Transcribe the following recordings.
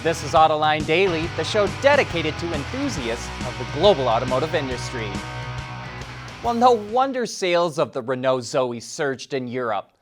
This is Autoline Daily, the show dedicated to enthusiasts of the global automotive industry. Well, no wonder sales of the Renault Zoe surged in Europe.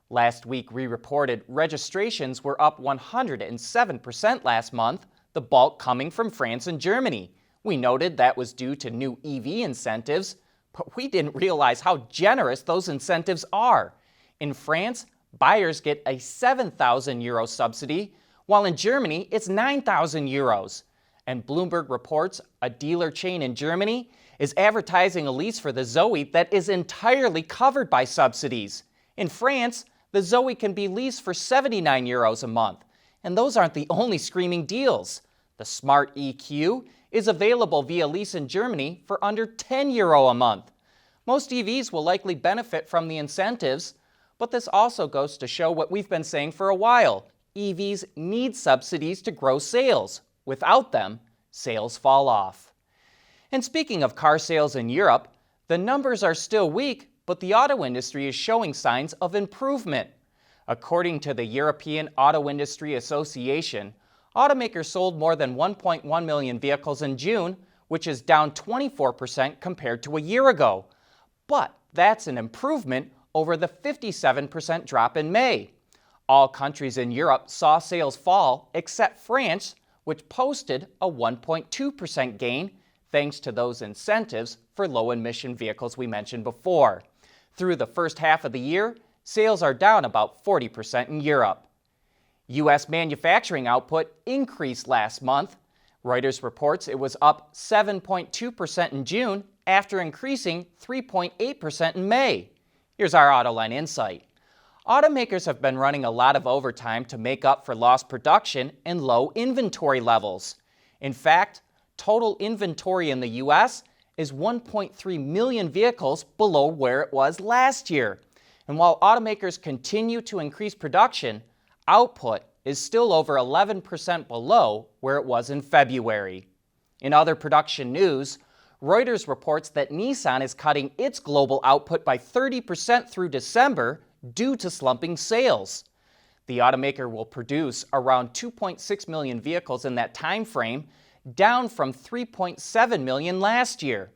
Last week, we reported registrations were up 107% last month, the bulk coming from France and Germany. We noted that was due to new EV incentives, but we didn't realize how generous those incentives are. In France, buyers get a €7,000 subsidy, while in Germany, it's €9,000. And Bloomberg reports a dealer chain in Germany is advertising a lease for the Zoe that is entirely covered by subsidies. In France, the Zoe can be leased for €79 a month. And those aren't the only screaming deals. The Smart EQ is available via lease in Germany for under €10 a month. Most EVs will likely benefit from the incentives, but this also goes to show what we've been saying for a while. EVs need subsidies to grow sales. Without them, sales fall off. And speaking of car sales in Europe, the numbers are still weak, but the auto industry is showing signs of improvement. According to the European Auto Industry Association, automakers sold more than 1.1 million vehicles in June, which is down 24% compared to a year ago. But that's an improvement over the 57% drop in May. All countries in Europe saw sales fall except France, which posted a 1.2% gain thanks to those incentives for low-emission vehicles we mentioned before. Through the first half of the year, sales are down about 40% in Europe. U.S. manufacturing output increased last month. Reuters reports it was up 7.2% in June after increasing 3.8% in May. Here's our Autoline insight. Automakers have been running a lot of overtime to make up for lost production and low inventory levels. In fact, total inventory in the U.S. is 1.3 million vehicles below where it was last year. And while automakers continue to increase production, output is still over 11% below where it was in February. In other production news, Reuters reports that Nissan is cutting its global output by 30% through December due to slumping sales. The automaker will produce around 2.6 million vehicles in that time frame, down from 3.7 million last year.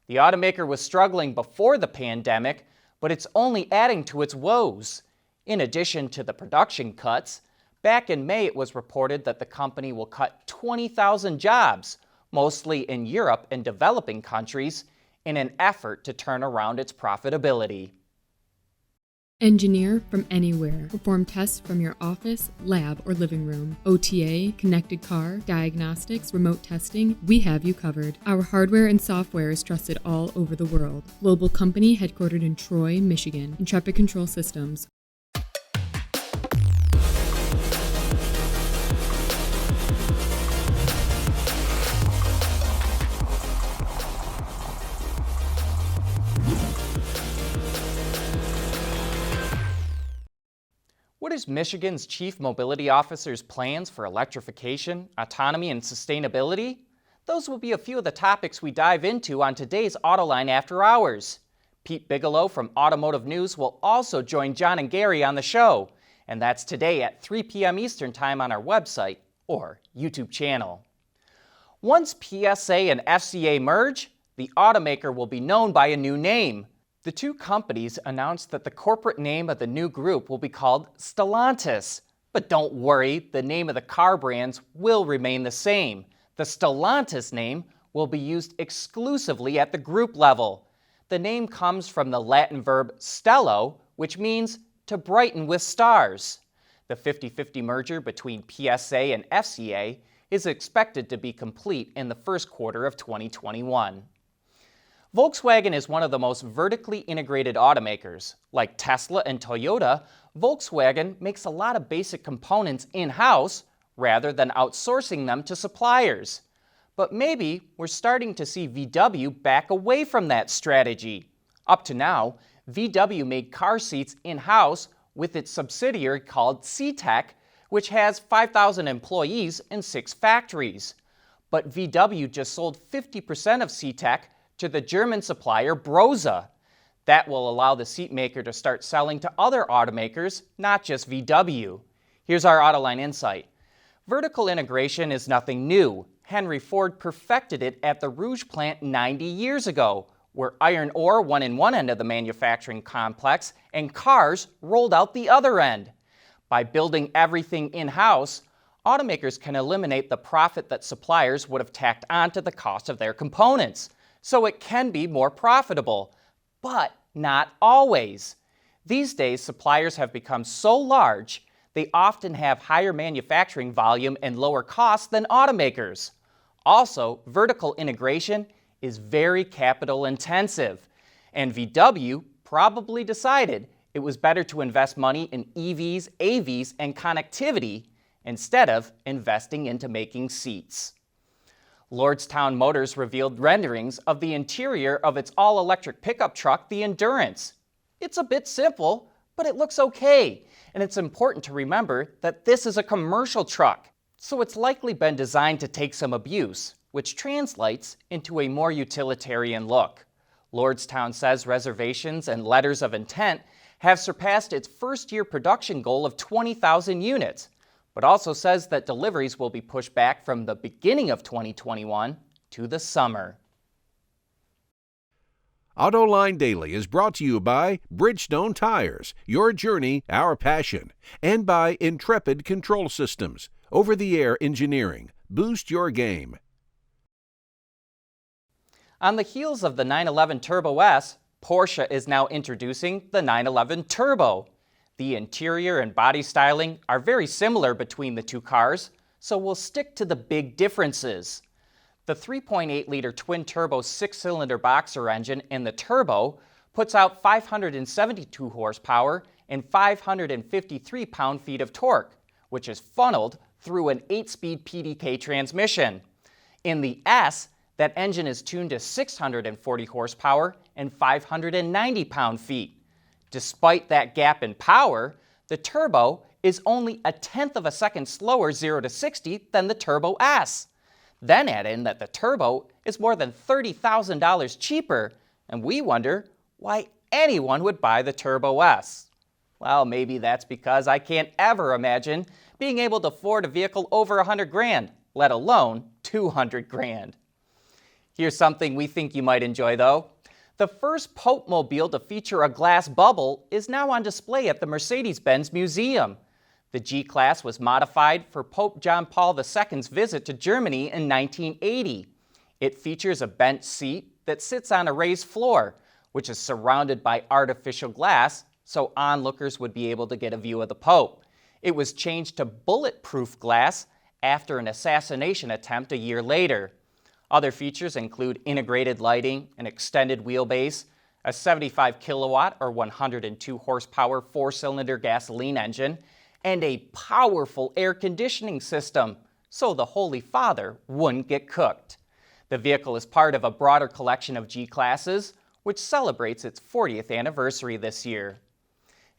The automaker was struggling before the pandemic, but it's only adding to its woes. In addition to the production cuts, back in May it was reported that the company will cut 20,000 jobs, mostly in Europe and developing countries, in an effort to turn around its profitability. Engineer from anywhere. Perform tests from your office, lab, or living room. OTA, connected car, diagnostics, remote testing, we have you covered. Our hardware and software is trusted all over the world. Global company headquartered in Troy, Michigan. Intrepid Control Systems. What is Michigan's Chief Mobility Officer's plans for electrification, autonomy, and sustainability? Those will be a few of the topics we dive into on today's Autoline After Hours. Pete Bigelow from Automotive News will also join John and Gary on the show, and that's today at 3 p.m. Eastern Time on our website or YouTube channel. Once PSA and FCA merge, the automaker will be known by a new name. The two companies announced that the corporate name of the new group will be called Stellantis. But don't worry, the name of the car brands will remain the same. The Stellantis name will be used exclusively at the group level. The name comes from the Latin verb stello, which means to brighten with stars. The 50-50 merger between PSA and FCA is expected to be complete in the first quarter of 2021. Volkswagen is one of the most vertically integrated automakers. Like Tesla and Toyota, Volkswagen makes a lot of basic components in-house rather than outsourcing them to suppliers. But maybe we're starting to see VW back away from that strategy. Up to now, VW made car seats in-house with its subsidiary called Sitech, which has 5,000 employees in 6 factories. But VW just sold 50% of Sitech to the German supplier Brose. That will allow the seat maker to start selling to other automakers, not just VW. Here's our Autoline insight. Vertical integration is nothing new. Henry Ford perfected it at the Rouge plant 90 years ago, where iron ore went in one end of the manufacturing complex and cars rolled out the other end. By building everything in-house, automakers can eliminate the profit that suppliers would have tacked onto the cost of their components, so it can be more profitable. But not always. These days, suppliers have become so large, they often have higher manufacturing volume and lower costs than automakers. Also, vertical integration is very capital intensive, and VW probably decided it was better to invest money in EVs, AVs, and connectivity instead of investing into making seats. Lordstown Motors revealed renderings of the interior of its all-electric pickup truck, the Endurance. It's a bit simple, but it looks okay, and it's important to remember that this is a commercial truck, so it's likely been designed to take some abuse, which translates into a more utilitarian look. Lordstown says reservations and letters of intent have surpassed its first-year production goal of 20,000 units, but also says that deliveries will be pushed back from the beginning of 2021 to the summer. Autoline Daily is brought to you by Bridgestone Tires, your journey, our passion, and by Intrepid Control Systems, over-the-air engineering. Boost your game. On the heels of the 911 Turbo S, Porsche is now introducing the 911 Turbo. The interior and body styling are very similar between the two cars, so we'll stick to the big differences. The 3.8-liter twin-turbo six-cylinder boxer engine in the Turbo puts out 572 horsepower and 553 pound-feet of torque, which is funneled through an 8-speed PDK transmission. In the S, that engine is tuned to 640 horsepower and 590 pound-feet. Despite that gap in power, the Turbo is only a tenth of a second slower 0 to 60 than the Turbo S. Then add in that the Turbo is more than $30,000 cheaper, and we wonder why anyone would buy the Turbo S. Well, maybe that's because I can't ever imagine being able to afford a vehicle over $100,000, let alone $200,000. Here's something we think you might enjoy though. The first Popemobile to feature a glass bubble is now on display at the Mercedes-Benz Museum. The G-Class was modified for Pope John Paul II's visit to Germany in 1980. It features a bench seat that sits on a raised floor, which is surrounded by artificial glass, so onlookers would be able to get a view of the Pope. It was changed to bulletproof glass after an assassination attempt a year later. Other features include integrated lighting, an extended wheelbase, a 75 kilowatt or 102 horsepower four-cylinder gasoline engine, and a powerful air conditioning system, so the Holy Father wouldn't get cooked. The vehicle is part of a broader collection of G-Classes, which celebrates its 40th anniversary this year.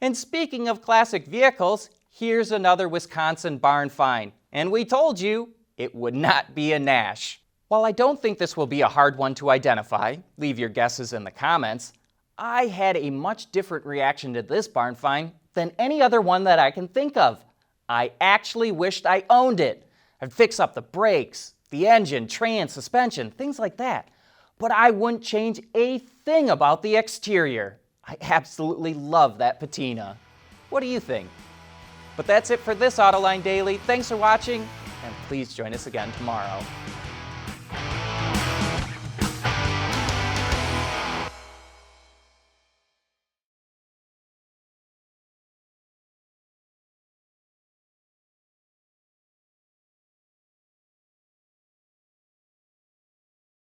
And speaking of classic vehicles, here's another Wisconsin barn find, and we told you it would not be a Nash. While I don't think this will be a hard one to identify, leave your guesses in the comments, I had a much different reaction to this barn find than any other one that I can think of. I actually wished I owned it. I'd fix up the brakes, the engine, trans, suspension, things like that. But I wouldn't change a thing about the exterior. I absolutely love that patina. What do you think? But that's it for this Autoline Daily. Thanks for watching, and please join us again tomorrow.